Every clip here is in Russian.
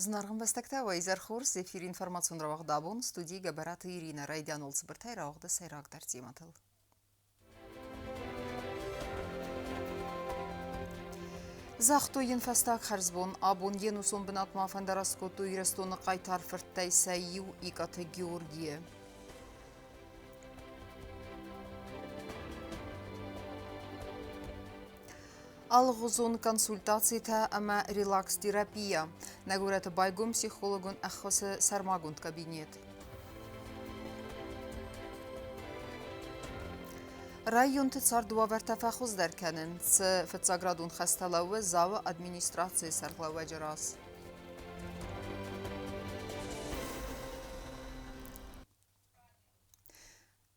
Знарган бастакта вайзар хорс эфир информацион равах дабон студии габарат Ирина Райдян олсыбыртай равахда сайрак тартиматыл. Захтойын фастак харзбон абон енусон бинат мафандараскоту ирестона қайтар фырттай сайю икаты Георгия. Алғызон консультацията ама релакс терапия. Нагурата байгум психологун ахосы сармагунд кабинет. Район тцардува вертафахуз деркенен. Ц фцаградун хасталауы зава администрации сарглауы жарас.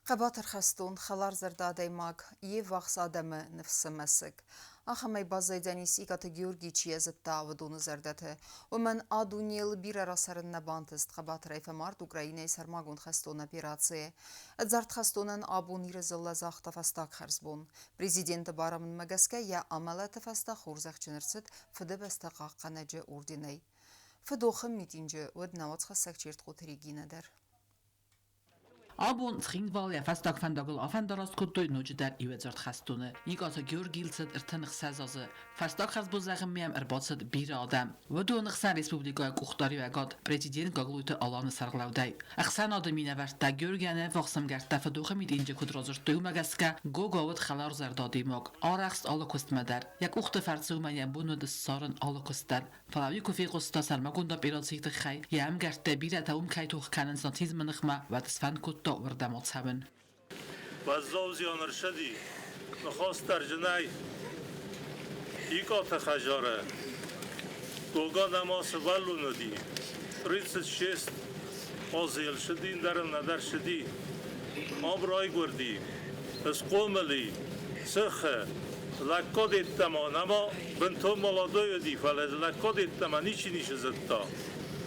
Қабатыр хастун халар зардадай маг е вақс адамы нефсы мәсік. Ахамай базайданис икаты Георгичи язытта авадуны зардаты. Омен адунел бір арасарын набантыст қабатыр айфамард Украинай сармагун хастун операции. Зарт хастунан абун ирызылла захта фастак харзбун. Президенті барамын мәгәске я амалаты фаста хурзақ чынырсыд фыды баста қаққанajы ординай. Фыдоқым митинжі өднауат хасак черт қотырегинадыр. Abon schingval ja fast fandagul afendaras kuttoy nujder iwezart khastune igata Georgilsed ertanıq sazazı fastak khazbozagım miyam erbatsad bir adam ve donıqsan respublikaya quxtari ve qad prezident qaqluytu alanı sarglavday axsan adamine vertda Georgiane vaxsam gertda fadoxı midince kudrazır dövmagaska gogovut xalar zardadimog araxt alakostmadar yak uxta fartsumaya bunu da sarın alakostar falavi kufi qosta sarmagunda beratsiyt xay yam gertda bir ataum kaytuq kanan santizmanıqma ve desfan داور دمات هبن. بازوزی آنرشدی نخواست در جنای ایکات خجاره گوگا نماس ولو ندی 36 آزیل شدی درم ندر شدی آبرای گردی از قوملی سخه لکاد ایتما نما بنتو ملادوی دی فلز لکاد ایتما نیچی نیشه زدتا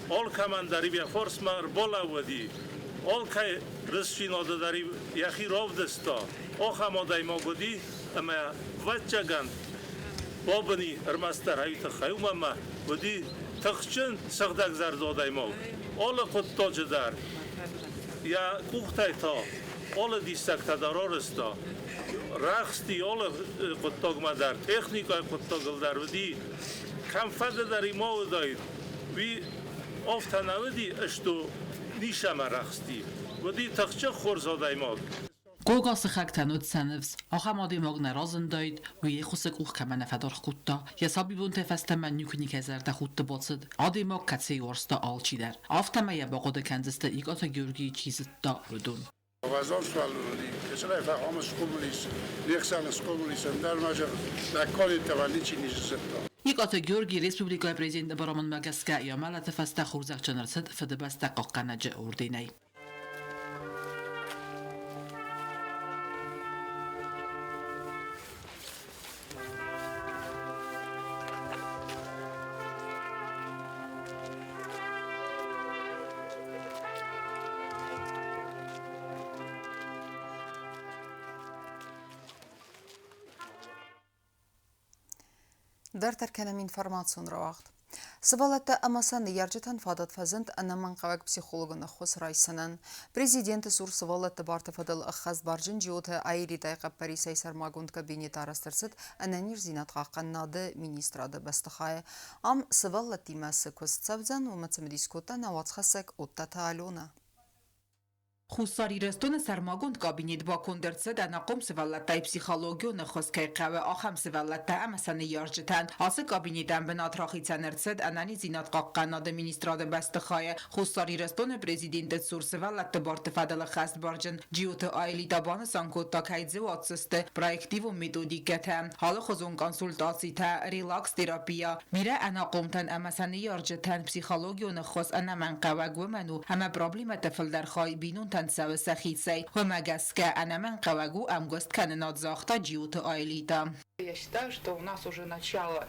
آل کمندری بیا فرس مر بالا ودی آل که رسشین آده داری یخی راو دستا آخ هم آده ما گودی اما وچه گند بابنی ارمستر هایت خیوم اما گودی تخچن سخدک زرد آده ما آل خود تاج در یا کوختای تا آل دیستک تدارار استا رخصتی آل خود تاگ مدر تکنیکای خود تاگل در ودی کم فده داری ما وداید وی آفتنودی اشتو نیشم رخصتی ودی تخچه خورزاده ماد Gogas خاک تنود سنفس آخه مادی ماگ نرازن داید و یه خوسک اوخ کمان نفدار خودتا یا سابی بون تفست من نیکنی که زرده خودت باتسد آدی ماگ کتسی ورستا آلچی در آفتما یا باقود کنزست ایگاتا گیورگی چیزت دا ردون وزار سوال ردی کسرای فقام سکومولیس لیکسان سکومولیس در ماجر نکالی توانی چی نیست ایگاتا گیورگی ریسپوبلیکای پرزیدنت برامون مگسکا یا مالت فستا خورزق چنرسد فده بستا قاقنج اردینای در ترکنم информацион равахт. Сывалатта амасан яржетан фадат фазент анаман қавак психологын хос райсанан. Президенті сур сывалатта барты фадал ахаз баржын жиоты айри тайқап парисай сармагунд кабинет арастырсыд ананир зинат қаққаннады министрады бастықай. Ам сывалатти мәсі көз цавзан умацым дискота навацхасак отта таалона. خوستاری رستون سرماگوند کابینت با کندرسه در نقم سوالتای پسیخالوگیو نخوزکای قوه آخم سوالتا امسان یارجتن آسه کابینتن بنات راخی تنرسد انانی زینات قاقناد مینیستراد بستخای خوستاری رستون پرزیدنت سور سوالت بارت فدل خست بارجن جیوت آیلی دابان سانکوت تا کهیدزه واتسسته پرایکتیو و میدودیکتن حال خوزون کنسولتاسی تا ریلاکس تراپیا میره اناقومتن امسان یارجتن پسیخالوگیو نخوز انمن قوه گومنو همه پرابلیمت فلدرخای بینون تنسى سخيسي ومجسك أنا من قواجو أمجست كان نتزاختا جيوت آيليتا. Я считаю, что у нас уже начало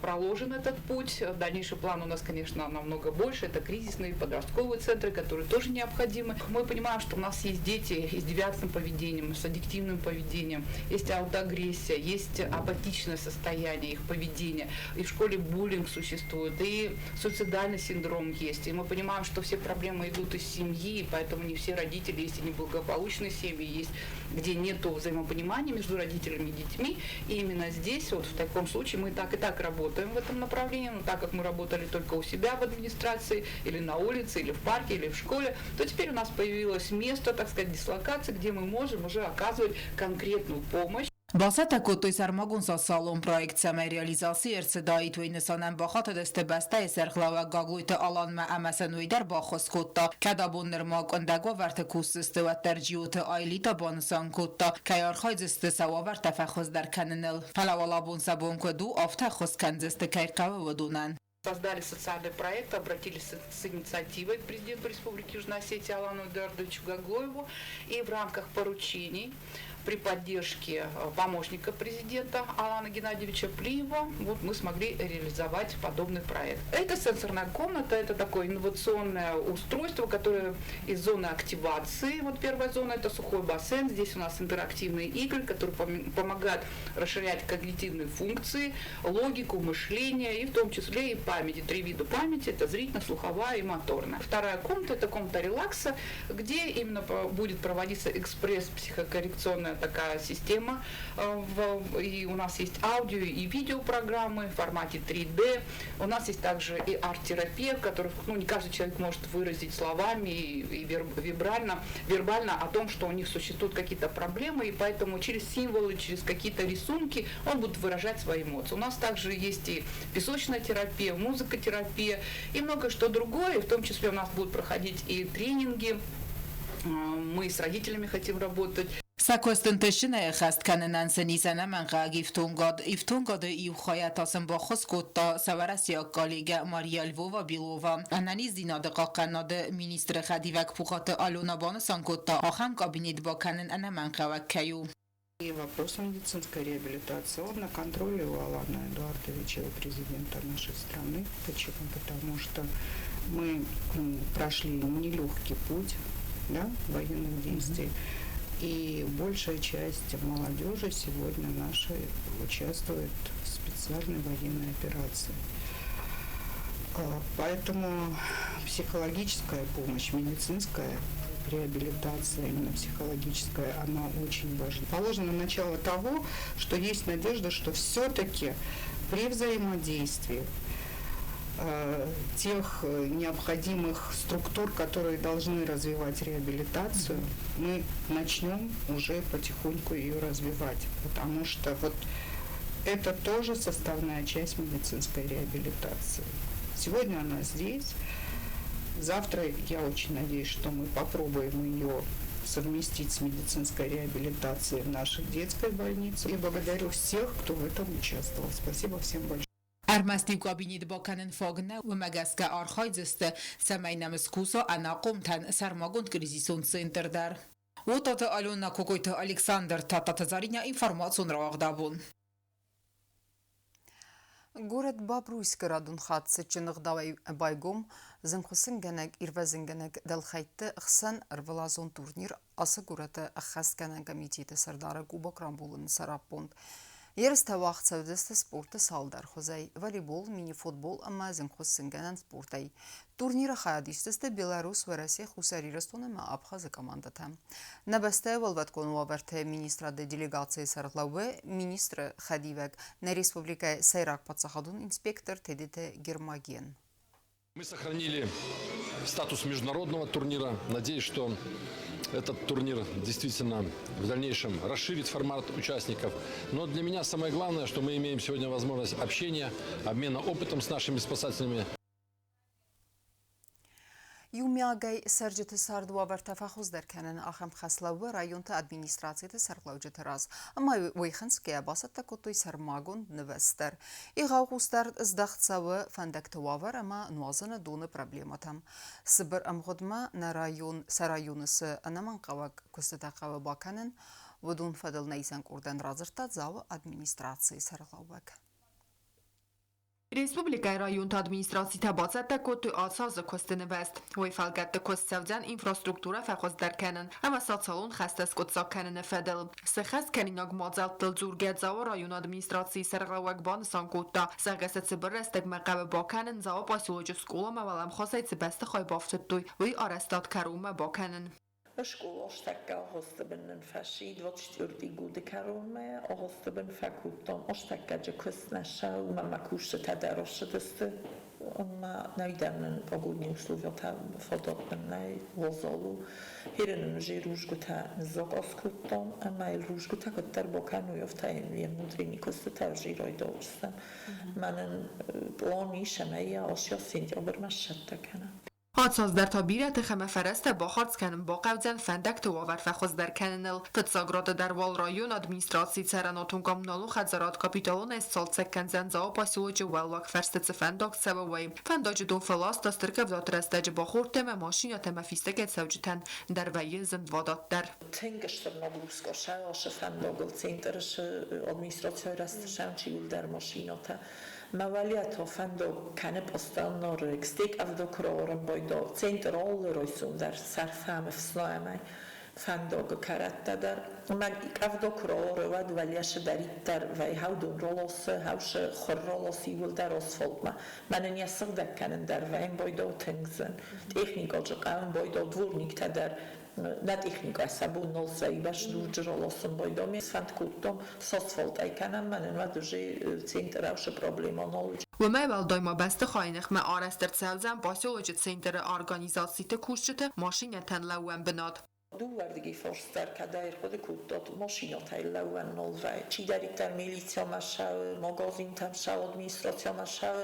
проложен этот путь. Дальнейший план у нас, конечно, намного больше. Это кризисные подростковые центры, которые тоже необходимы. Мы понимаем, что у нас есть дети с девиантным поведением, с аддиктивным поведением, есть аутоагрессия, есть апатичное состояние их поведения. И в школе буллинг существует, и суицидальный синдром есть. И мы понимаем, что все проблемы идут из семьи, поэтому не все родители, есть и неблагополучные семьи, есть, где нет взаимопонимания между родителями и детьми. И именно здесь, вот в таком случае, мы и так работаем в этом направлении, но так как мы работали только у себя в администрации, или на улице, или в парке, или в школе, то теперь у нас появилось место, так сказать, дислокации, где мы можем уже оказывать конкретную помощь. Բասատը կոտոյ սարմագուն սասալոն պրոյեկցիամե ռեալիզասի երցդայի թույնսանեն բախատը դստե բաստայ սերխլավա գագույտը ալանմա ամասանույդար բախոս կոտա կադաբոն նրմակ ընդագո վարտը կուսստը ու տերջիութը այլիտա բանսան կոտա կայարխայ ձստը սավավար տավախոս դար կաննել պալավալաբուն սաբոն կդու ավթա խոս կանձստը կայրկավը վդունան Создали социальный проект, обратились с инициативой к президенту Республики Южной Осетии Алану Эдуардовичу Гаглоеву. И в рамках поручений при поддержке помощника президента Алана Геннадьевича Плиева вот мы смогли реализовать подобный проект. Это сенсорная комната, это такое инновационное устройство, которое из зоны активации. Вот первая зона – это сухой бассейн. Здесь у нас интерактивные игры, которые помогают расширять когнитивные функции, логику, мышление и в том числе и памяти. 3 вида памяти – это зрительная, слуховая и моторная. Вторая комната – это комната релакса, где именно будет проводиться экспресс-психокоррекционная такая система. И у нас есть аудио и видеопрограммы в формате 3D. У нас есть также и арт-терапия, в которой не каждый человек может выразить словами и вербально о том, что у них существуют какие-то проблемы, и поэтому через символы, через какие-то рисунки он будет выражать свои эмоции. У нас также есть и песочная терапия, музыкотерапия и многое что другое. В том числе у нас будут проходить и тренинги. Мы с родителями хотим работать. Սակոստընտեշնը խաստ կաննան սնիսանա մանգագ իվտունգոդը իու խոյատասն բախոս կոտա սավարասիա կոլեգա Մարիա Լվովա Բիլովա անանիz դինադը կականադը մինիստրը խադիվակ փուխատը Ալոնաբանը սանկոտա ախամ կաբինետ բականն անամանգավակ կայու И вопрос медицинской реабилитации, он на контроле у Алана Эдуардовича, у президента нашей страны. Почему? Потому что мы прошли нелегкий путь военных действий. И большая часть молодежи сегодня нашей участвует в специальной военной операции. Поэтому психологическая помощь, медицинская реабилитация, именно психологическая, она очень важна. Положено начало того, что есть надежда, что все-таки при взаимодействии тех необходимых структур, которые должны развивать реабилитацию, мы начнем уже потихоньку ее развивать, потому что вот это тоже составная часть медицинской реабилитации. Сегодня она здесь, завтра я очень надеюсь, что мы попробуем ее совместить с медицинской реабилитацией в нашей детской больнице. И благодарю всех, кто в этом участвовал. Спасибо всем большое. Armasti kabinit bakanın fagna ve megaska arxayzıstı semaynamız kusa anaqomtan sarmagund krizison centerdar. Otata Alona Kokoyta Alexander Tatazarinya информацион равагдабун. Город Бобруйск радун хатсы чыныгдавай байгом зынхусын генек ирвезин генек далхайтты ықсан рвалазон турнир асы гураты ахас генек комитеті сардары Кубок Рамбулын сараппонд. Ерісті вақт сәудісті спорты салдар хозай волейбол, мини-футбол ама зынхусын генен спортай. Турнира хаядиштісті Беларусь ve Россия хусарирыстон ама Абхазы командата. Набасты волваткон ваверты министрады делегации сарлауы министры Хадивек на республика Сайрак Пацахадун инспектор ТДТ Гермаген. Мы сохранили статус международного турнира. Надеюсь, что этот турнир действительно в дальнейшем расширит формат участников. Но для меня самое главное, что мы имеем сегодня возможность общения, обмена опытом с нашими спасателями. Յումիագայ սերջիթը սարդու ավարտաֆախոզ դերքենն ախեմ խասլավը ռայոնտը ադմինիստրացիյը սերղլավջը թրազ, ամայ վեյխնսկե բասատը կոտույ սերմագուն նվեստեր, իղաղուստար զդաղցավը ֆանդակտը վավար ամա նուազանը դունը պրաբլեմատամ, սբր ամղոդմա նարայուն սարայունысы անաման qavak կուստատաղավը բականն, վդուն ֆադıl նեյսան կուրդեն ռազրտա ձավը ադմինիստրացիյը սերղլավվակ. Республика район администрации табацата коту асазы костенвест. Вейфалгатты костсавдян инфраструктура фахоз деркенен. Ама сацалон хастас котсакенен федел. Сехас кенинаг мазалтыл зургедзава район администрации сарглавак бансан котта. Сагасат сибрестек мaqabe бакенен зава пасилоджу скола мавалам хосайцы бесте хай бафтуй. Вей арестат карума бакенен. Школа оштакка хостабен фашид вот четвертый годы коронная, а хостабен факультон оштакка же костнаша, мама кушает тадарошедесты, amma najdarnen pогодні условия та фототнай возалу херен же ружгута зокоскутон amma el ружгута котар бокану ёфтаен вен внутренний костата жирой доустан манен плани шамая осья сентябр машаттакана حادثاز در تابیرت خمه فرسته با خارج کنن با قوزن فندک تو آور فخوز در کننل فتساگرات در وال رایون ادمینستراسی سراناتون کامنالو خزارات کاپیتالون از سال سکن زنزاو پاسیوج والواک فرستت فندک سبوی فنداج دون فلاس دستر که ودات رستج با خورد تم ماشین یا تم فیستک سوجتن در وی زند وادات در تنگشتر نبروسکا شاش فنداگل سنترش ادمینستراسی رستشان چیول در ماشیناتا موالیات فندق کنه پستان نارک استیک افدوکرارم بایدا سنترال رویسون در سرفهم افسلامی فندق کرد در مگ افدوکرار ود ولیش دارید در وی هودون رولوس هوش خرالوسی ول در اسفالت من نیاسق دکنن در ویم بایدا تنگزن تکنیکال جقام بایدا دورنیک تا در نه تکنیک اسبون نل سایبش دور جرالاسم بایدا میسفند کودم ساسفالت ایکنم من ندوجی سنتر اوش پروبلم آنالوج و ما اول دایما بسته خواهینخ ما آرستر سوزن باسیولوژی سنتر ارگانیزاسی تکوشته ماشین تن لوون بناد دو وردگی فرستر کدایر خود کودات ماشینات های لوون نل وی چی دارید در میلیسیا مشاو مغازین تم شاو ادمینستراسیا مشاو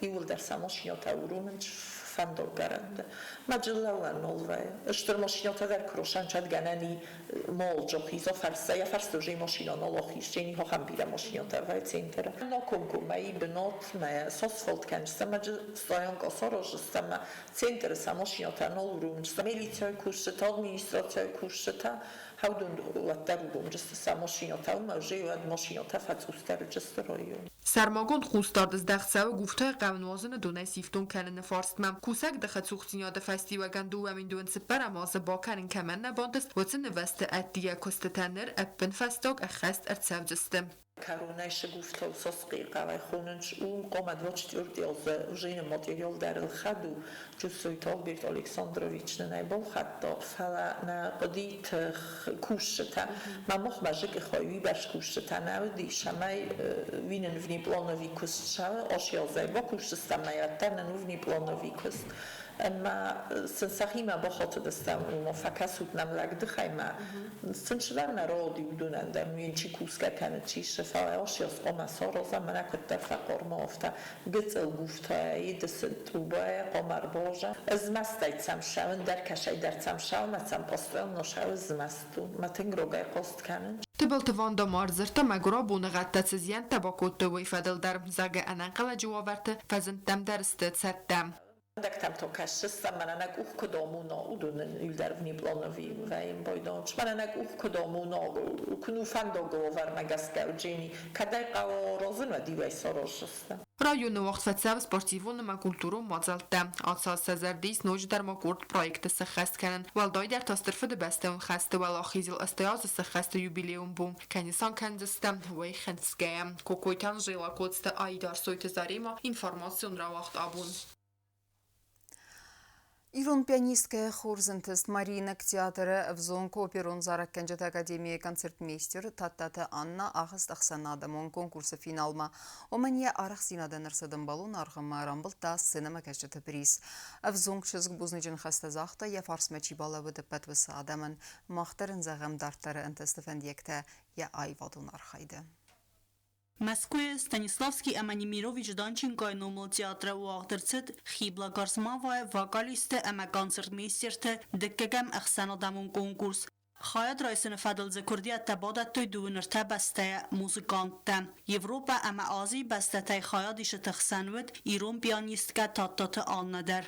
ایول در سماشینات اوروننچ فندق گرند مجلوان نل وی اشتر ماشینات در کروشان چند گننی مال جوخیزا فرسته یا فرست دوجی ماشینا نلاخیش چینی ها هم بیره ماشینات وی سنتر ناکمکم مایی بنات مایی ساسفالت کنجسته مجل سایان گاسا راجسته ما سنتر سماشینات نل رونجسته میلیسیای کورشتا ادمینستراسیای کورشتا هودون لطر رونجسته سماشینات و موجه و ماشینات فتوستر جسته رایون سرماگون خوستارد از دختسه و گفته قونوازن دونه سیفتون کنن فارستمم کوسک دخه سوختینیاد فستی و گندو و من دون سپر امازه با کنن کمن نباندست و تن وست ادیه کستتنر اپن فستاک اخست ارتسوجستم کارونایش گفته و ساسقی قوی خوننش اون قامد و چطور دیازه وجین ماتریال در الخدو جسوی تالبیرت الکساندروویچ ننایبال خدا فلا نقدیت کوشتا من مخمجه که خواهی برش کوشتا نودی شمای وینن ونی پلانوی کست شوه آشیازه با کوشتستا میادتر ننوونی پلانوی کست اما سنسخی ما با خاطر دستم اونو فکسود نملک دخای ما سنشدر نرادی بدونن در میین چی کوسکه کنه چی شفای آشیاز قام سارازم من اکد در فقار ما افته گتل گفته ید سنتوبه قامر باجه از مستید سمشون در کشای در سمشون متسم پاستوان نشو از مستون متنگ رو گای قاست کنن تبلت واندا مارزرتا مگرا بونه غتت سزین تباکوت وی فدل در زاگه انقل جوابرت فزنتم درست سرتم دکتم تو کشستم من نگوخ کدامونا اودون ایلدرونی پلانوی و این بایدانش من نگوخ کدامونا کنو فنداگو ور مگسکر جینی کدای قوارازن و دیوی ساراشستم رایون وقت فتساو سپورتیوون ما کلتورو مازالتم آساس سزردیس نوج در ما کرد پرویکت سخست کنن والدای در تاسترف ده بسته اون خسته ولا خیزل استیاز سخست یوبیلیوم بوم کنیسان کنزستم وی خنسگیم کوکویتان جیلا کودست آیدار سویت زاریما اینفارماسیون را وقت آبون Իրոն պիանիստկե խորզընթստ Մարինակ թիատրը վզոնք օպերոն զարակենջետ ակադեմիայի կոնցերտմեյստեր տատտատը Աննա աղստ աղսանադամոն կոնկուրսը ֆինալմա օմենիա արախ սինադը նրսդմբալուն արղմա ռամբլ տա սենամա կեշտը պրիս վզոնք չզգ բուզնիջն խաստազախտը և արսմեչի բալավը դպետ վսա ադամն մաղտերն զաղեմ դարտարը ընտստվեն եկտը ե այվադուն արխայդը Москве Станиславский Аманимирович Данченко номал театра уагдерцет хибла гарсмавая вокалисты ама концертмейстерте деккегам ахсанадамун конкурс. Хаяд райсыны фадыл закурдия табада той дуыныр табастая музыкантта. Европа ама Азии бастатай хаяд ише тахсанвет ирон пианистка таттаты аннадар.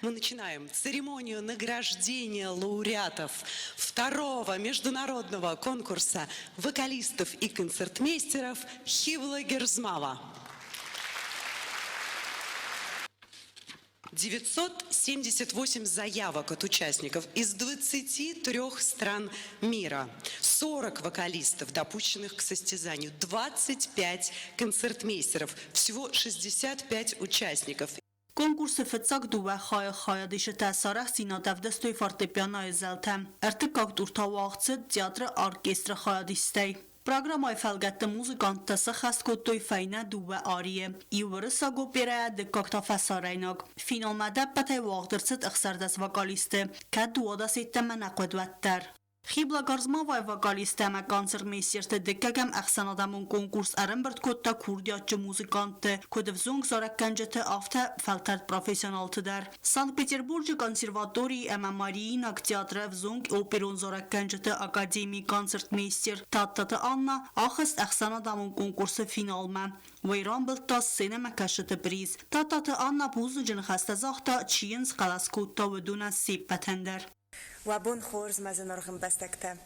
Мы начинаем церемонию награждения лауреатов второго международного конкурса вокалистов и концертмейстеров Хибла Герзмава. 978 заявок от участников из 23 стран мира, 40 вокалистов, допущенных к состязанию, 25 концертмейстеров, всего 65 участников. Конкурсы фецак дуа хая дише тасарах сина давдестой фортепиано зелтем. Артыкак дуртавaqцет театр оркестр хая дистей. Программай фалгатта музыкантасы хаскоттой файна дуа арие. Иурыса гопера декакта фасарайнак. Финал мадаббатай вaqdırцет ахсардас вокалисты. Кад дуада сеттемен акведваттар. Хибла Гарзмавай вокалисты ама концертмейстерте деккегам ахсанадамун конкурс арымбырт котта курдиатчы музыканты, көдөвзунг зоракканжыты афта фалтард профессионалтыдар. Санкт-Петербургчы консерватории ама Мариинак театры взунг оперун зоракканжыты академий концертмейстер Таттаты Анна ахыст ахсанадамун конкурсы финалма. Вайран былтас сенема кашыты приз. Таттаты Анна бузуджын хастазахта чиенс қаласкутта выдуна сиппатендер. Лабун хорз мазенорхам бастакта.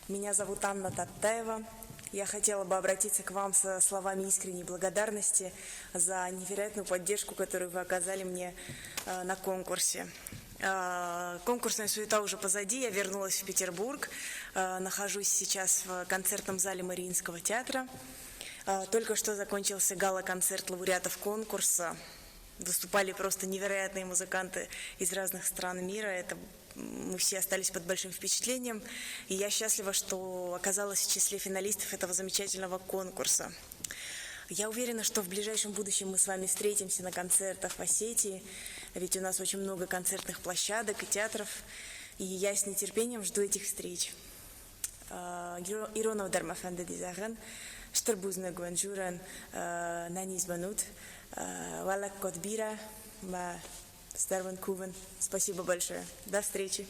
Меня зовут Анна Таттаева. Я хотела бы обратиться к вам со словами искренней благодарности за невероятную поддержку, которую вы оказали мне на конкурсе. Конкурсная суета уже позади, я вернулась в Петербург, нахожусь сейчас в концертном зале Мариинского театра. Только что закончился гала-концерт лауреатов конкурса. Выступали просто невероятные музыканты из разных стран мира. Мы все остались под большим впечатлением. И я счастлива, что оказалась в числе финалистов этого замечательного конкурса. Я уверена, что в ближайшем будущем мы с вами встретимся на концертах в Осетии. Ведь у нас очень много концертных площадок и театров. И я с нетерпением жду этих встреч. Ирона Удармафанды Дизаган, Штарбузна Гуанжуран, Нанис Банут, Валак Котбира, Старван Куван. Спасибо большое. До встречи.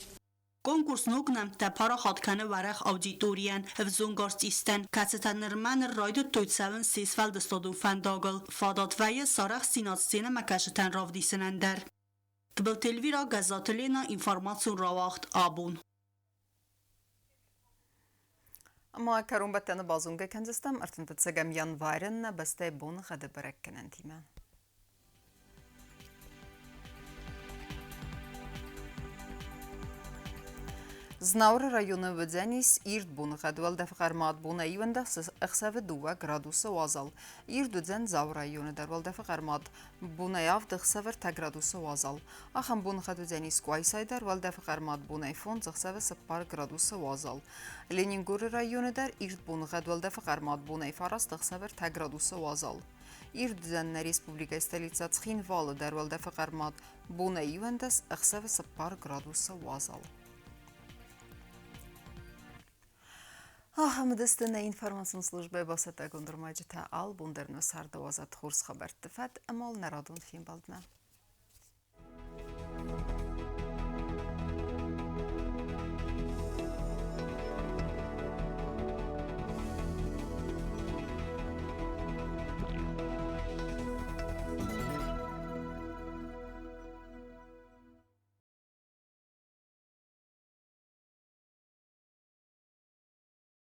Конкурс нугнам та пара хатканы варах аудиториян взунгарст истен кацетанырман райду тойцавын сесфалды стаду фандагл фадат вайе сарах синат сцена макашетан равдисенендер. Тбыл телвира газателена информацион равахт абун. ما كرون بتنا بازونجا كنزستم ارتن تتسجم ينفارن بستي بون خد بركن انتيما Знаура районы выдзянис ирд бун хадвал дефқармат буна ивенда ахсавы дуа градуса вазал. Ирд удзен зау районы дарвал дефқармат буна яв дхсавыр та градуса вазал. Ахам бун хадвдзянис куайсай дарвал дефқармат буна ифон зхсавы сапар градуса вазал. Ленингур районы дар ирд бун хадвал дефқармат буна ифарас дхсавыр та градуса вазал. Ирд дзен на республика столица Цхинвалы дарвал дефқармат буна ивендас ахсавы сапар градуса вазал. مدستنا اینفرماسیون службы басата гундурмаджита ал бундерну сардавазат хурс хабар тфат амал нарадун фин балдна